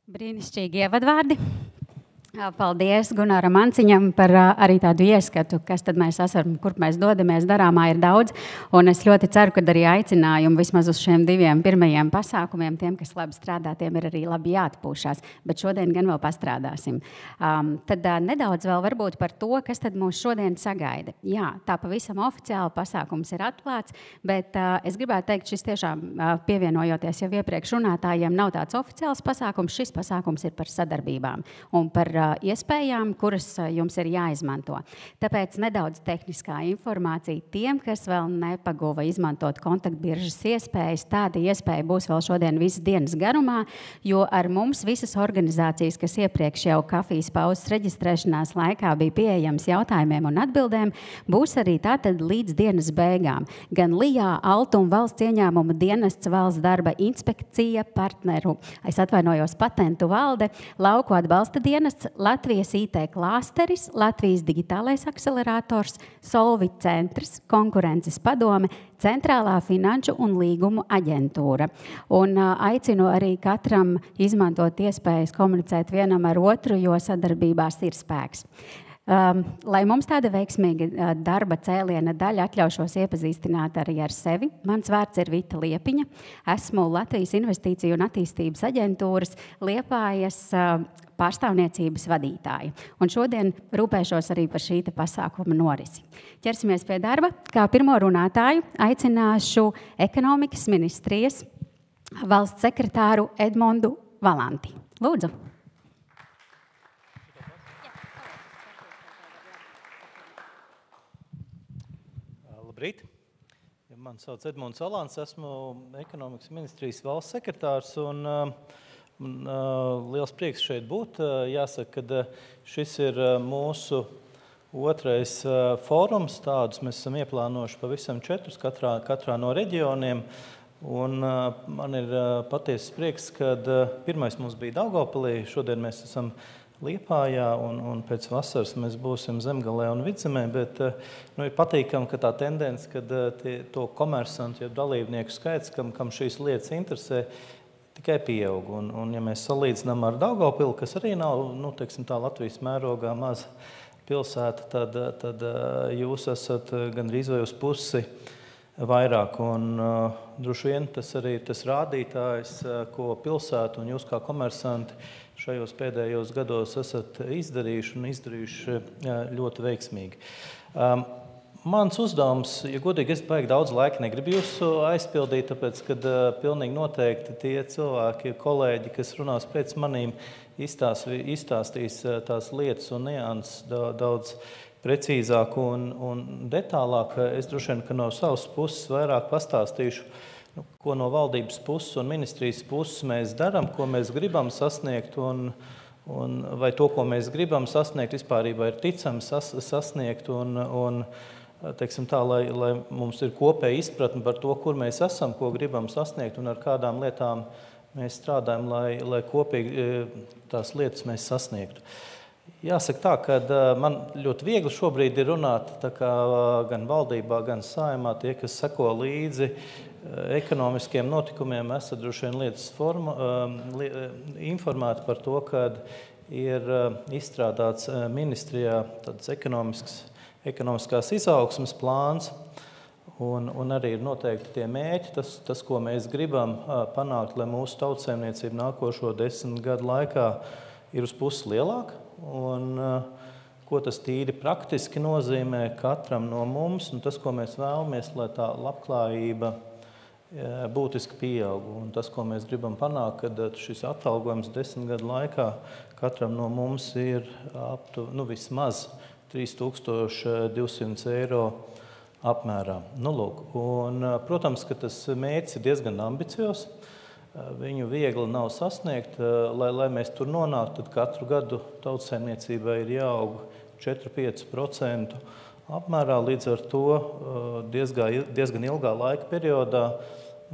Brīnišķīgi ievadvārdi. Paldies Gunaram Anciņam par arī tādu ieskatu, kas tad mēs esam, kur mēs dodamies, darāmā ir daudz. Un es ļoti ceru, ka arī aicinājumu vismaz uz šiem diviem pirmajiem pasākumiem, tiem, kas labi strādā, tiem ir arī labi jāatpūšās. Bet šodien gan vēl pastrādāsim. Tad nedaudz vēl varbūt par to, kas tad mūs šodien sagaida. Jā, tā pavisam oficiāli pasākums ir atklāts, bet es gribētu teikt, šis tiešām pievienojoties jau iepriekš runātājiem, nav tāds oficiāls pasākums. Šis pasākums ir par sadarbībām un par iespējām, kuras jums ir jāizmanto. Tāpēc nedaudz tehniskā informācija tiem, kas vēl nepaguva izmantot kontaktbiržas iespējas. Tāda iespēja būs vēl šodien visas dienas garumā, jo ar mums visas organizācijas, kas iepriekš jau kafijas pauzes reģistrēšanās laikā bija pieejams jautājumiem un atbildēm, būs arī tātad līdz dienas beigām. Gan LIJA, Altu un valsts ieņēmuma dienests, valsts darba inspekcija, partneru, patentu valde, lauku atbalsta dienests, Latvijas IT klāsteris, Latvijas digitālais akcelerators, Solvit centrs, konkurences padome, Centrālā finanšu un līgumu aģentūra. Un aicinu arī katram izmantot iespējas komunicēt vienam ar otru, jo sadarbībās ir spēks. Lai mums tāda veiksmīga darba cēliena daļa, atļaušos iepazīstināt arī ar sevi. Mans vārds ir Vita Liepiņa. Esmu Latvijas Investīciju un attīstības aģentūras Liepājas pārstāvniecības vadītāja. Un šodien rūpēšos arī par šī pasākuma norisi. Ķersimies pie darba. Kā pirmo runātāju aicināšu ekonomikas ministrijas valsts sekretāru Edmondu Valanti. Lūdzu. Labrīt. Mani sauc Edmunds Valants, esmu ekonomikas ministrijas valsts sekretārs un liels prieks šeit būt. Jāsaka, ka šis ir mūsu otrais fórums, tādus mēs esam ieplānojuši pavisam 4 katrā no reģioniem. Un man ir patiesas prieks, ka pirmais mums bija Daugavpilī, šodien mēs esam Liepājā un pēc vasaras mēs būsim Zemgalē un Vidzemē, bet ir patīkami, ka tā tendence, kad to komersantu, dalībnieku skaits, kam šīs lietas interesē, tikai pieaug. Un ja mēs salīdzinām ar Daugavpili, kas arī nav, teiksim tā, Latvijas mērogā maza pilsēta, tad jūs esat gandrīz vai uz pusi vairāk. Un droši vien tas arī ir tas rādītājs, ko pilsēta un jūs kā komersanti šajos pēdējos gados esat izdarījuši un izdarījuši ļoti veiksmīgi. Mans uzdevums, ja godīgi, es baigi daudz laika negribu jūsu aizpildīt, tāpēc, kad pilnīgi noteikti tie cilvēki, kolēģi, kas runās pēc manīm, izstāstīs tās lietas un nianses daudz precīzāk un detālāk. Es droši vien, ka no savas puses vairāk pastāstīšu, ko no valdības puses un ministrijas puses mēs darām, ko mēs gribam sasniegt un vai to, ko mēs gribam sasniegt, vispārībā ir ticami sasniegt un teiksim tā, lai mums ir kopēja izpratne par to, kur mēs esam, ko gribam sasniegt un ar kādām lietām mēs strādājam, lai kopīgi tās lietas mēs sasniegtu. Jāsaka tā, ka man ļoti viegli šobrīd ir runāt tā kā gan valdībā, gan saimā, tie, kas seko līdzi ekonomiskiem notikumiem, esat droši vien lietas informēti par to, ka ir izstrādāts ministrijā tāds ekonomiskās izaugsmes plāns un arī ir noteikti tie mērķi, tas, ko mēs gribam panākt, lai mūsu tautsaimniecība nākošo 10 gadu laikā ir uz pusi lielāka. Un ko tas tīri praktiski nozīmē katram no mums, un tas, ko mēs vēlamies, lai tā labklājība būtiski pieaug. Un tas, ko mēs gribam panākt, kad šis atalgojums 10 gadu laikā katram no mums ir vismaz 3200 eiro apmērā. Protams, ka tas mērķis ir diezgan ambiciozs. Viņu viegli nav sasniegt, lai mēs tur nonāktu, tad katru gadu tautsaimniecībai ir jāaug 4–5% apmērā. Līdz ar to diezgan ilgā laika periodā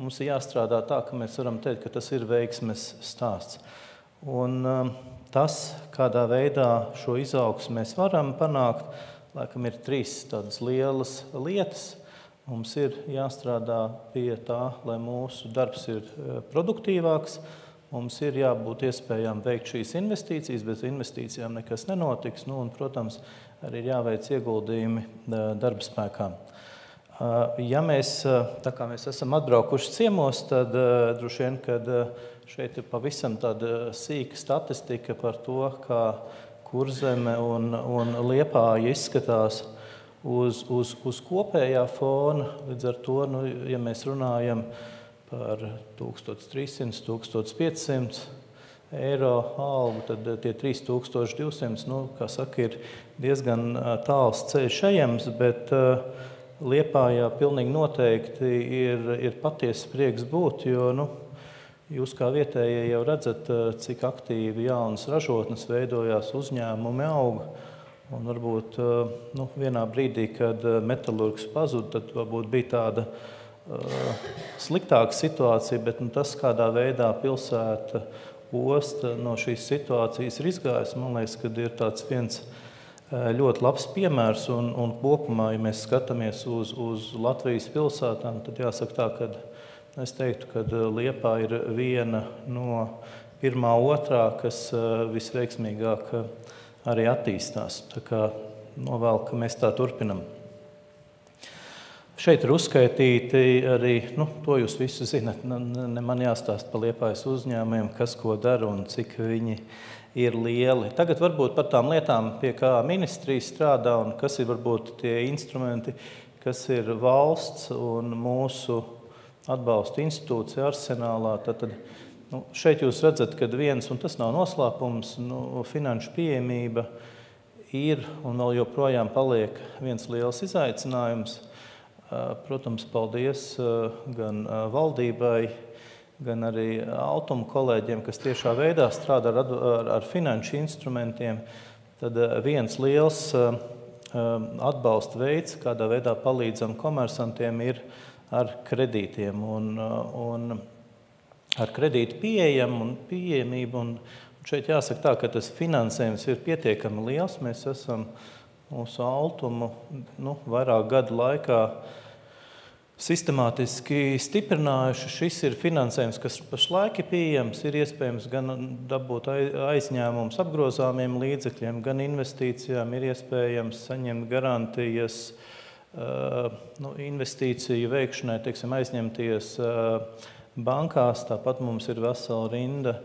mums ir jāstrādā tā, ka mēs varam teikt, ka tas ir veiksmes stāsts. Un tas, kādā veidā šo izaugsmu mēs varam panākt, laikam ir 3 tādas lielas lietas. Mums ir jāstrādā pie tā, lai mūsu darbs ir produktīvāks, mums ir jābūt iespējām veikt šīs investīcijas, bez investīcijām nekas nenotiks, un, protams, arī ir jāveic ieguldījumi darba spēkā. Ja mēs, tā kā mēs esam atbraukuši ciemos, tad droši vien, kad šeit ir pavisam tāda sīka statistika par to, kā Kurzeme un Liepāja izskatās uz kopējā fona. Līdz ar to, ja mēs runājam par 1300, 1500 eiro algu, tad tie 3200, kā saka, ir diezgan tāls ceļš ejams, bet Liepājā pilnīgi noteikti ir patiesas prieks būt, jo jūs kā vietējie jau redzat, cik aktīvi jaunas ražotnes veidojās, uzņēmumi auga. Un varbūt vienā brīdī, kad metalurgs pazuda, tad varbūt bija tāda sliktāka situācija, bet tas, kādā veidā pilsēta osta no šīs situācijas ir izgājis, man liekas, kad ir tāds viens ļoti labs piemērs. Un kopumā, ja mēs skatāmies uz Latvijas pilsētām, tad jāsaka tā, ka es teiktu, ka Liepā ir viena no pirmā, otrā, kas visveiksmīgāk arī attīstās. Tā kā novēlu, ka mēs tā turpinam. Šeit ir uzskaitīti arī, to jūs visu zinat, ne man jāstāst par Liepājas uzņēmumiem, kas ko dara un cik viņi ir lieli. Tagad varbūt par tām lietām, pie kā ministrija strādā un kas ir varbūt tie instrumenti, kas ir valsts un mūsu atbalsta institūcija arsenālā. Tad šeit jūs redzat, ka viens, un tas nav noslēpums, finanšu pieejamība ir un vēl joprojām paliek viens liels izaicinājums. Protams, paldies gan valdībai, gan arī Altuma kolēģiem, kas tiešā veidā strādā ar finanšu instrumentiem. Tad viens liels atbalsta veids, kādā veidā palīdzam komersantiem, ir ar kredītiem un ar kredītu pieejamību. Un šeit jāsaka tā, ka tas finansējums ir pietiekami liels. Mēs esam mūsu Altumu vairāk gadu laikā sistemātiski stiprinājuši. Šis ir finansējums, kas pašlaik ir pieejams. Ir iespējams gan dabūt aizņēmumus apgrozāmiem līdzekļiem, gan investīcijām. Ir iespējams saņemt garantijas investīciju veikšanai, aizņemties bankās. Tāpat mums ir vesela rinda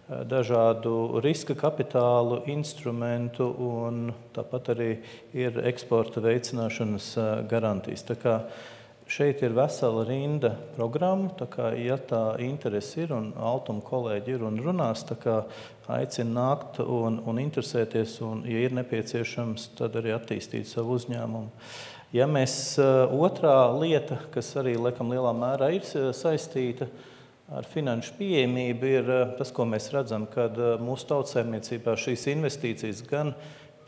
dažādu riska kapitālu instrumentu un tāpat arī ir eksporta veicināšanas garantijas. Tā kā šeit ir vesela rinda programmu, tā kā, ja tā interese ir un Altuma kolēģi ir un runās, tā kā aicina nākt un interesēties un, ja ir nepieciešams, tad arī attīstīt savu uzņēmumu. Ja mēs otrā lieta, kas arī laikam lielā mērā ir saistīta ar finanšu pieejamību, ir tas, ko mēs redzam, kad mūsu tautsaimniecībā šīs investīcijas gan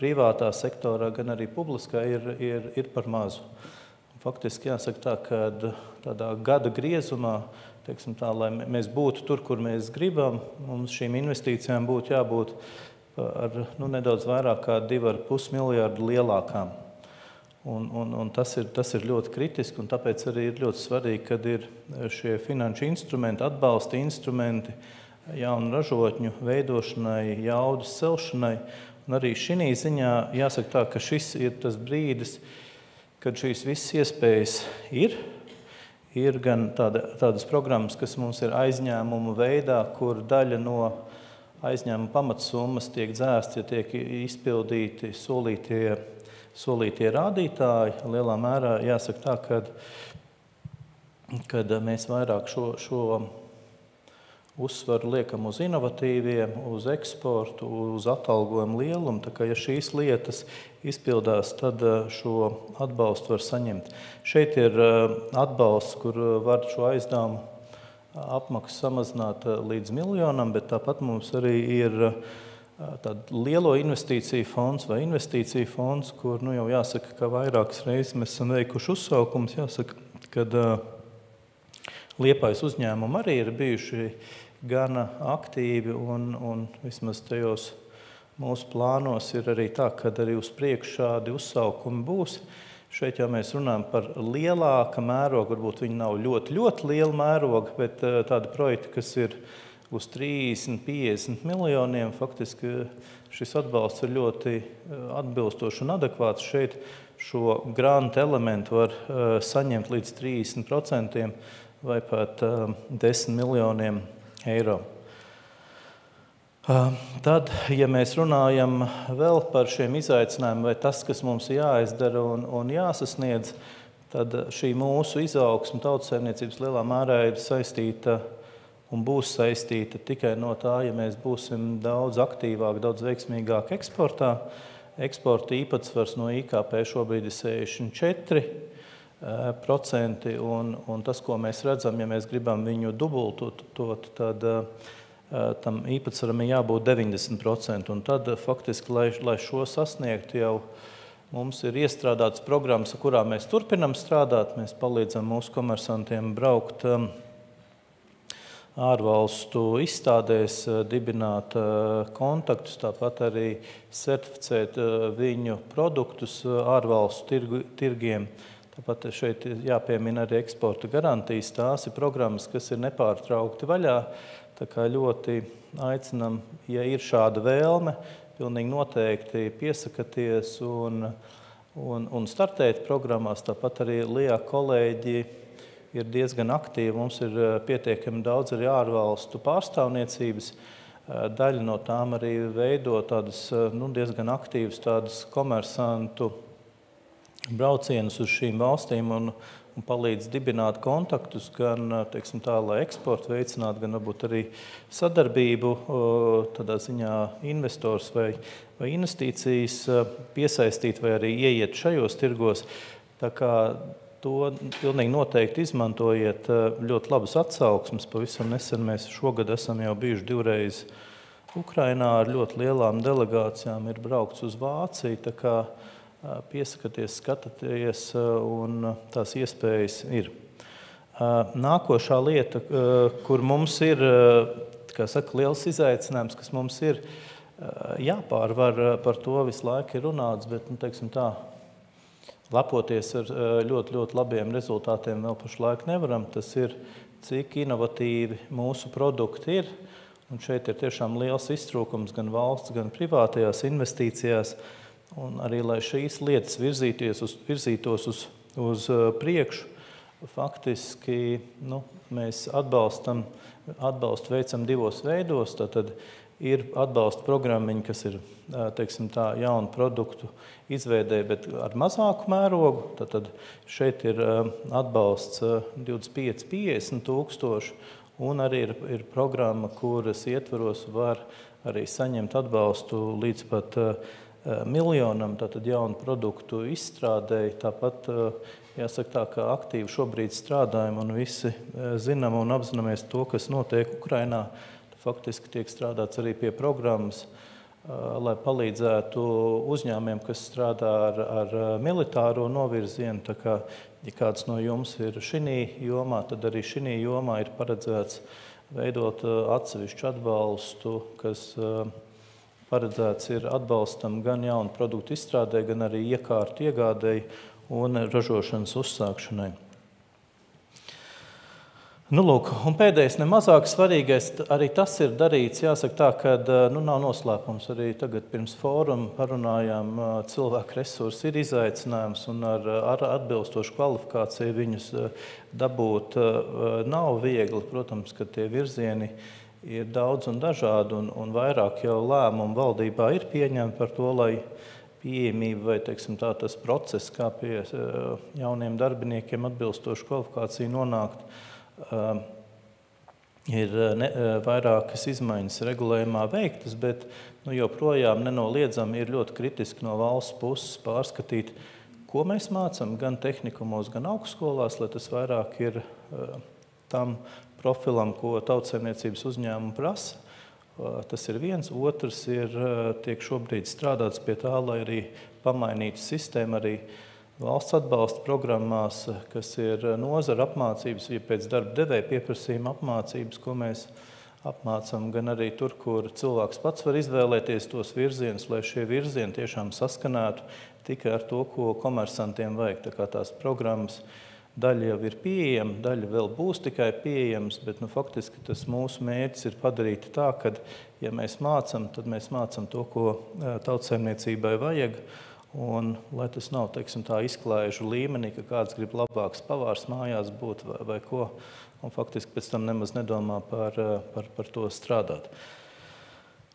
privātā sektorā, gan arī publiskā ir par mazu. Faktiski jāsaka tā, ka tādā gada griezumā, lai mēs būtu tur, kur mēs gribam, mums šīm investīcijām būtu jābūt ar nedaudz vairāk kā 2,5 miljārdu lielākām. Un tas ir ļoti kritiski, un tāpēc arī ir ļoti svarīgi, kad ir šie finanšu instrumenti, atbalsta instrumenti jaunu ražotņu veidošanai, jaudas celšanai. Un arī šī ziņā jāsaka tā, ka šis ir tas brīdis, kad šīs visas iespējas ir gan tādas programmas, kas mums ir aizņēmumu veidā, kur daļa no aizņēmuma pamatsummas tiek dzēsta, ja tiek izpildīti solītie rādītāji. Lielā mērā jāsaka tā, kad mēs vairāk šo uzsvaru liekam uz inovatīviem, uz eksportu, uz atalgojumu lielumu. Tā kā, ja šīs lietas izpildās, tad šo atbalstu var saņemt. Šeit ir atbalsts, kur var šo aizdevumu apmaksu samazināt līdz 1 miljonam, bet tāpat mums arī ir tāda lielo investīciju fonds vai investīciju fonds, kur jau jāsaka, ka vairākas reizes mēs esam veikuši uzsaukums. Jāsaka, kad Liepājas uzņēmumi arī ir bijuši gana aktīvi un vismaz tajos mūsu plānos ir arī tā, ka arī uz priekšu šādi uzsaukumi būs. Šeit jau mēs runājam par lielāka mēroga, varbūt viņi nav ļoti, ļoti liela mēroga, bet tādi projekti, kas ir uz 30–50 miljoniem. Faktiski šis atbalsts ir ļoti atbilstošs un adekvāts. Šeit šo grantu elementu var saņemt līdz 30% vai pat 10 miljoniem eiro. Tad, ja mēs runājam vēl par šiem izaicinājumiem, vai tas, kas mums jāizdara un jāsasniedz, tad šī mūsu izaugsme tautsaimniecības lielā mērā ir saistīta un būs saistīta tikai no tā, ja mēs būsim daudz aktīvāk, daudz veiksmīgāk eksportā. Eksporta īpatsvars no IKP šobrīd ir 64%, un tas, ko mēs redzam, ja mēs gribam viņu dubultot, tad tam īpatsvaram ir jābūt 90%. Un tad faktiski, lai šo sasniegtu, jau mums ir iestrādātas programmas, kurā mēs turpinam strādāt. Mēs palīdzam mūsu komersantiem braukt ārvalstu izstādēs, dibināt kontaktus, tāpat arī certificēt viņu produktus ārvalstu tirgiem. Tāpat šeit jāpiemina arī eksporta garantijas. Tās ir programmas, kas ir nepārtraukti vaļā. Tā kā ļoti aicinam, ja ir šāda vēlme, pilnīgi noteikti piesakaties un startēt programmās. Tāpat arī LIA kolēģi ir diezgan aktīvi. Mums ir pietiekami daudz arī ārvalstu pārstāvniecības. Daļa no tām arī veido tādas diezgan aktīvas tādas komersantu braucienus uz šīm valstīm un palīdz dibināt kontaktus, gan, teiksim tā, lai eksportu veicinātu, gan varbūt arī sadarbību, tādā ziņā investors vai investīcijas piesaistīt vai arī ieiet šajos tirgos. Tā kā to pilnīgi noteikti izmantojiet, ļoti labas atsauksmes. Pavisam nesen mēs šogad esam jau bijuši 2 reizes Ukrainā ar ļoti lielām delegācijām, ir braukts uz Vāciju, tā kā piesakaties, skatāties, un tās iespējas ir. Nākošā lieta, kur mums ir, kā saka, liels izaicinājums, kas mums ir jāpārvar, par to visu laiku ir runāts, bet, teiksim tā, lepoties ar ļoti, ļoti labiem rezultātiem vēl pašlaik nevaram. Tas ir, cik inovatīvi mūsu produkti ir. Un šeit ir tiešām liels iztrūkums gan valsts, gan privātajās investīcijās. Un arī, lai šīs lietas virzītos uz priekšu, faktiski mēs atbalstu veicam 2 veidos. Tātad ir atbalsta programmiņa, kas ir, teiksim tā, jaunu produktu izveidē, bet ar mazāku mērogu. Tātad šeit ir atbalsts 25–50 tūkstoši, un arī ir programma, kuras ietvaros var arī saņemt atbalstu līdz pat miljonam, tātad jaunu produktu izstrādēji. Tāpat jāsaka tā, ka aktīvi šobrīd strādājam un visi zinām un apzināmies to, kas notiek Ukrainā. Faktiski tiek strādāts arī pie programmas, lai palīdzētu uzņēmumiem, kas strādā ar militāro novirzienu. Tā kā, ja kāds no jums ir šī jomā, tad arī šī jomā ir paredzēts veidot atsevišķu atbalstu, kas paredzēts ir atbalstam gan jaunu produktu izstrādē, gan arī iekārtu iegādēji un ražošanas uzsākšanai. Lūk, un pēdējais nemazāk svarīgais, arī tas ir darīts, jāsaka tā, ka nav noslēpums. Arī tagad pirms fóruma parunājām, cilvēku resursi ir izaicinājums un ar atbilstošu kvalifikāciju viņus dabūt nav viegli. Protams, ka tie virzieni ir daudz un dažādi un vairāk jau lēmumu valdībā ir pieņemti par to, lai pieejamība vai, teiksim tā, tas process, kā pie jauniem darbiniekiem atbilstošu kvalifikāciju nonākt, ir vairākas izmaiņas regulējumā veiktas, bet joprojām nenoliedzami ir ļoti kritiski no valsts puses pārskatīt, ko mēs mācām gan tehnikumos, gan augstskolās, lai tas vairāk ir tam profilam, ko tautsaimniecības uzņēmumi prasa. Tas ir viens. Otrs tiek šobrīd strādāts pie tā, lai arī pamainītu sistēmu arī valsts atbalsta programmās, kas ir nozara apmācības, ja pēc darba devēja pieprasījuma apmācības, ko mēs apmācām gan arī tur, kur cilvēks pats var izvēlēties tos virzienus, lai šie virzieni tiešām saskanētu tikai ar to, ko komersantiem vajag. Tā kā tās programmas Daļa jau ir pieejama, daļa vēl būs tikai pieejams, bet faktiski tas mūsu mērķis ir padarīt tā, ka, ja mēs mācam, tad mēs mācam to, ko tautsaimniecībai vajag, un lai tas nav, teiksim, tā izklaižu līmenī, ka kāds grib labāks pavārs mājās būt vai ko, un faktiski pēc tam nemaz nedomā par to strādāt.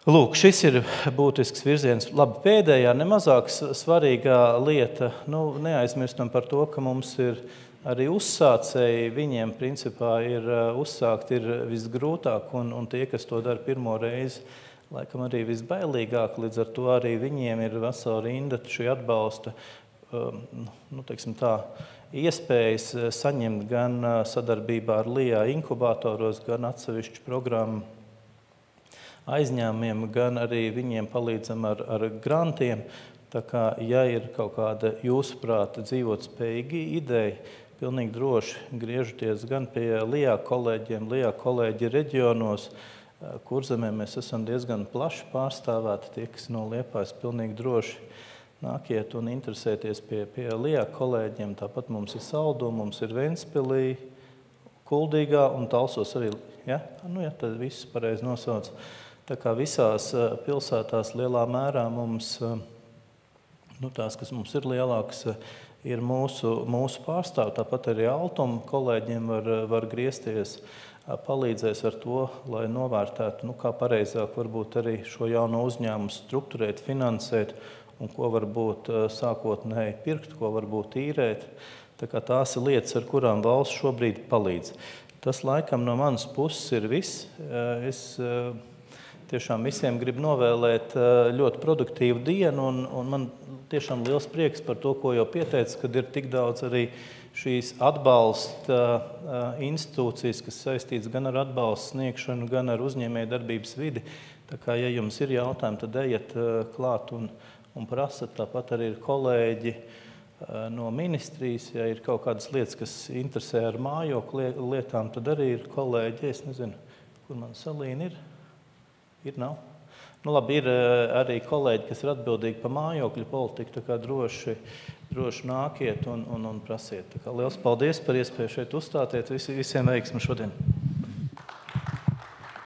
Lūk, šis ir būtisks virziens. Labi, pēdējā, nemazāk svarīgā lieta, neaizmirstam par to, ka mums ir arī uzsācēji, viņiem principā ir uzsākt ir visgrūtāk, un tie, kas to dara pirmo reizi, laikam arī visbailīgāk, līdz ar to arī viņiem ir vesela rinda šī atbalsta, teiksim tā, iespējas saņemt gan sadarbībā ar LIA inkubatoros, gan atsevišķu programmu aizņēmumiem, gan arī viņiem palīdzam ar grantiem. Tā kā, ja ir kaut kāda jūsuprāt dzīvotspējīga ideja, pilnīgi droši griežaties gan pie LIA kolēģiem, LIA kolēģi reģionos, Kurzemē mēs esam diezgan plaši pārstāvēti, tie, kas no Liepājas pilnīgi droši nākiet un interesēties pie LIA kolēģiem. Tāpat mums ir Saldu, mums ir Ventspilī, Kuldīgā un Talsos arī. Ja? Tad viss pareizi nosauc. Tā kā visās pilsētās lielā mērā mums, tās, kas mums ir lielākas, ir mūsu pārstāvi. Tāpat arī Altuma kolēģiem var griezties, palīdzēs ar to, lai novērtētu, kā pareizāk varbūt arī šo jauno uzņēmumu strukturēt, finansēt un ko varbūt sākotnēji pirkt, ko varbūt īrēt. Tā kā tās ir lietas, ar kurām valsts šobrīd palīdz. Tas laikam no manas puses ir viss. Es tiešām visiem gribu novēlēt ļoti produktīvu dienu, un man tiešām liels prieks par to, ko jau pieteicu, kad ir tik daudz arī šīs atbalsta institūcijas, kas saistīts gan ar atbalstu sniegšanu, gan ar uzņēmēju darbības vidi. Tā kā, ja jums ir jautājumi, tad ejiet klāt un prasat. Tāpat arī ir kolēģi no ministrijas. Ja ir kaut kādas lietas, kas interesē ar mājokļu lietām, tad arī ir kolēģi. Es nezinu, kur man Salīna ir. Ir, nav? Labi, ir arī kolēģi, kas ir atbildīgi par mājokļu politiku, tā kā droši nākiet un prasiet. Tā kā liels paldies par iespēju šeit uzstāties. Visiem veiksmi šodien!